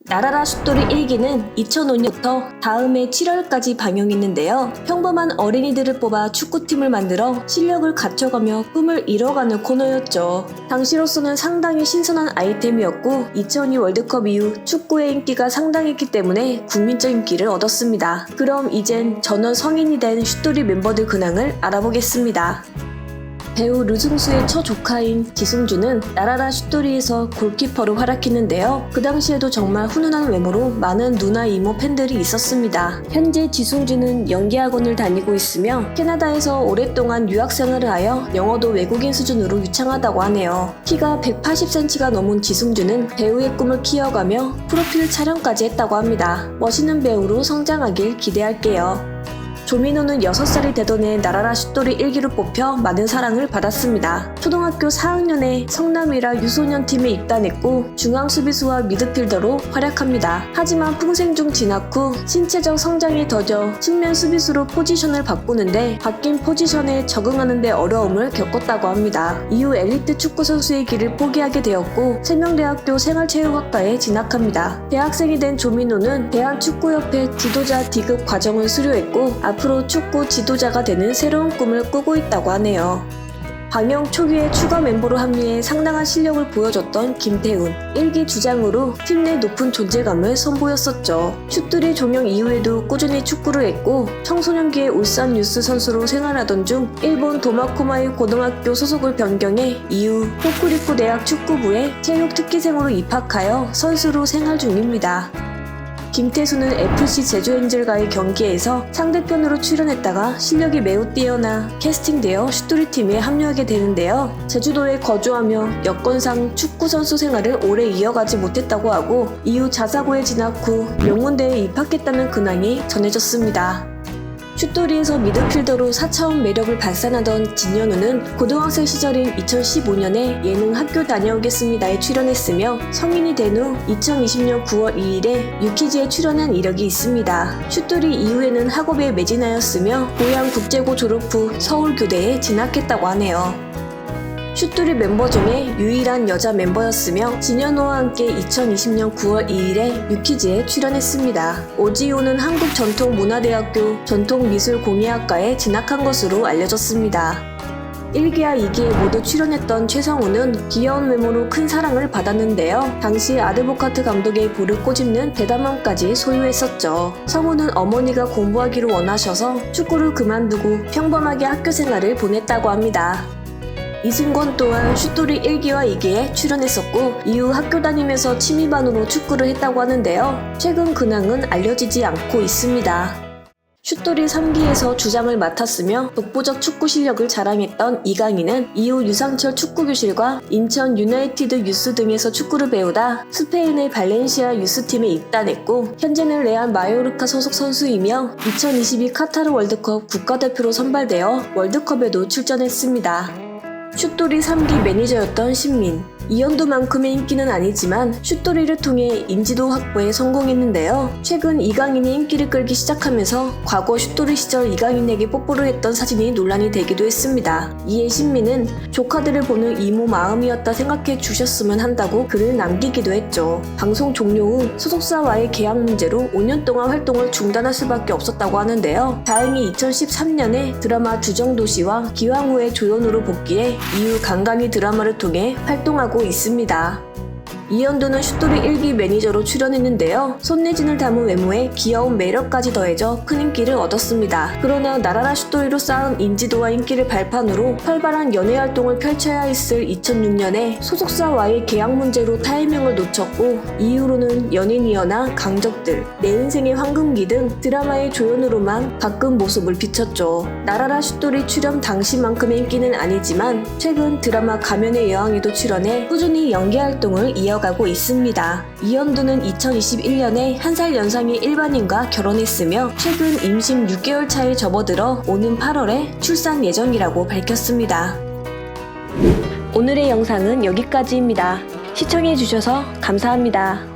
나라라 슛돌이 1기는 2005년부터 다음해 7월까지 방영했는데요. 평범한 어린이들을 뽑아 축구팀을 만들어 실력을 갖춰가며 꿈을 이뤄가는 코너였죠. 당시로서는 상당히 신선한 아이템이었고 2002 월드컵 이후 축구의 인기가 상당했기 때문에 국민적 인기를 얻었습니다. 그럼 이젠 전원 성인이 된 슛돌이 멤버들 근황을 알아보겠습니다. 배우 류승수의 처조카인 지승주는 나라라 슛돌이에서 골키퍼로 활약했는데요. 그 당시에도 정말 훈훈한 외모로 많은 누나 이모 팬들이 있었습니다. 현재 지승주는 연기학원을 다니고 있으며 캐나다에서 오랫동안 유학생활을 하여 영어도 외국인 수준으로 유창하다고 하네요. 키가 180cm가 넘은 지승주는 배우의 꿈을 키워가며 프로필 촬영까지 했다고 합니다. 멋있는 배우로 성장하길 기대할게요. 조민호는 6살이 되던 해 나라라 슛돌이 1기로 뽑혀 많은 사랑을 받았습니다. 초등학교 4학년에 성남이라 유소년 팀에 입단했고 중앙 수비수와 미드필더로 활약합니다. 하지만 풍생 중 진학 후 신체적 성장이 더뎌 측면 수비수로 포지션을 바꾸는데 바뀐 포지션에 적응하는 데 어려움을 겪었다고 합니다. 이후 엘리트 축구 선수의 길을 포기하게 되었고 세명대학교 생활체육학과에 진학합니다. 대학생이 된 조민호는 대한축구협회 지도자 D급 과정을 수료했고 앞으로 축구 지도자가 되는 새로운 꿈을 꾸고 있다고 하네요. 방영 초기에 추가 멤버로 합류해 상당한 실력을 보여줬던 김태훈, 1기 주장으로 팀 내 높은 존재감을 선보였었죠. 슛돌이 종영 이후에도 꾸준히 축구를 했고 청소년기에 울산 유스 선수로 생활하던 중 일본 도마코마이 고등학교 소속을 변경해 이후 호쿠리쿠 대학 축구부에 체육 특기생으로 입학하여 선수로 생활 중입니다. 김태수는 FC 제주엔젤과의 경기에서 상대편으로 출연했다가 실력이 매우 뛰어나 캐스팅되어 슛돌이 팀에 합류하게 되는데요. 제주도에 거주하며 여건상 축구선수 생활을 오래 이어가지 못했다고 하고 이후 자사고에 진학 후 명문대에 입학했다는 근황이 전해졌습니다. 슛돌이에서 미드필더로 4차원 매력을 발산하던 진현우는 고등학생 시절인 2015년에 예능 학교 다녀오겠습니다에 출연했으며 성인이 된 후 2020년 9월 2일에 유키즈에 출연한 이력이 있습니다. 슛돌이 이후에는 학업에 매진하였으며 고양 국제고 졸업 후 서울교대에 진학했다고 하네요. 슛돌이 멤버 중에 유일한 여자 멤버였으며 진현우와 함께 2020년 9월 2일에 유키즈에 출연했습니다. 오지호는 한국전통문화대학교 전통미술공예학과에 진학한 것으로 알려졌습니다. 1기와 2기에 모두 출연했던 최성우는 귀여운 외모로 큰 사랑을 받았는데요. 당시 아드보카트 감독의 볼을 꼬집는 대담함까지 소유했었죠. 성우는 어머니가 공부하기를 원하셔서 축구를 그만두고 평범하게 학교 생활을 보냈다고 합니다. 이승권 또한 슛돌이 1기와 2기에 출연했었고 이후 학교 다니면서 취미반으로 축구를 했다고 하는데요. 최근 근황은 알려지지 않고 있습니다. 슛돌이 3기에서 주장을 맡았으며 독보적 축구 실력을 자랑했던 이강인은 이후 유상철 축구교실과 인천 유나이티드 유스 등에서 축구를 배우다 스페인의 발렌시아 유스팀에 입단했고 현재는 레알 마요르카 소속 선수이며 2022 카타르 월드컵 국가대표로 선발되어 월드컵에도 출전했습니다. 슛돌이 3기 매니저였던 신민. 이연도만큼의 인기는 아니지만 슛돌이를 통해 인지도 확보에 성공했는데요. 최근 이강인이 인기를 끌기 시작하면서 과거 슛돌이 시절 이강인에게 뽀뽀를 했던 사진이 논란이 되기도 했습니다. 이에 신민은 조카들을 보는 이모 마음이었다 생각해 주셨으면 한다고 글을 남기기도 했죠. 방송 종료 후 소속사와의 계약 문제로 5년 동안 활동을 중단할 수밖에 없었다고 하는데요. 다행히 2013년에 드라마 두정도시와 기왕후의 조연으로 복귀해 이후 간간히 드라마를 통해 활동하고 있습니다. 이현두는 슛돌이 1기 매니저로 출연했는데요. 손내진을 담은 외모에 귀여운 매력까지 더해져 큰 인기를 얻었습니다. 그러나 나라라 슛돌이로 쌓은 인지도와 인기를 발판으로 활발한 연애 활동을 펼쳐야 했을 2006년에 소속사와의 계약 문제로 타이밍을 놓쳤고 이후로는 연인이어나 강적들, 내 인생의 황금기 등 드라마의 조연으로만 가끔 모습을 비췄죠. 나라라 슛돌이 출연 당시만큼의 인기는 아니지만 최근 드라마 가면의 여왕에도 출연해 꾸준히 연기 활동을 이어가고 있습니다. 이현두는 2021년에 1살 연상의 일반인과 결혼했으며 최근 임신 6개월 차에 접어들어 오는 8월에 출산 예정이라고 밝혔습니다. 오늘의 영상은 여기까지입니다. 시청해주셔서 감사합니다.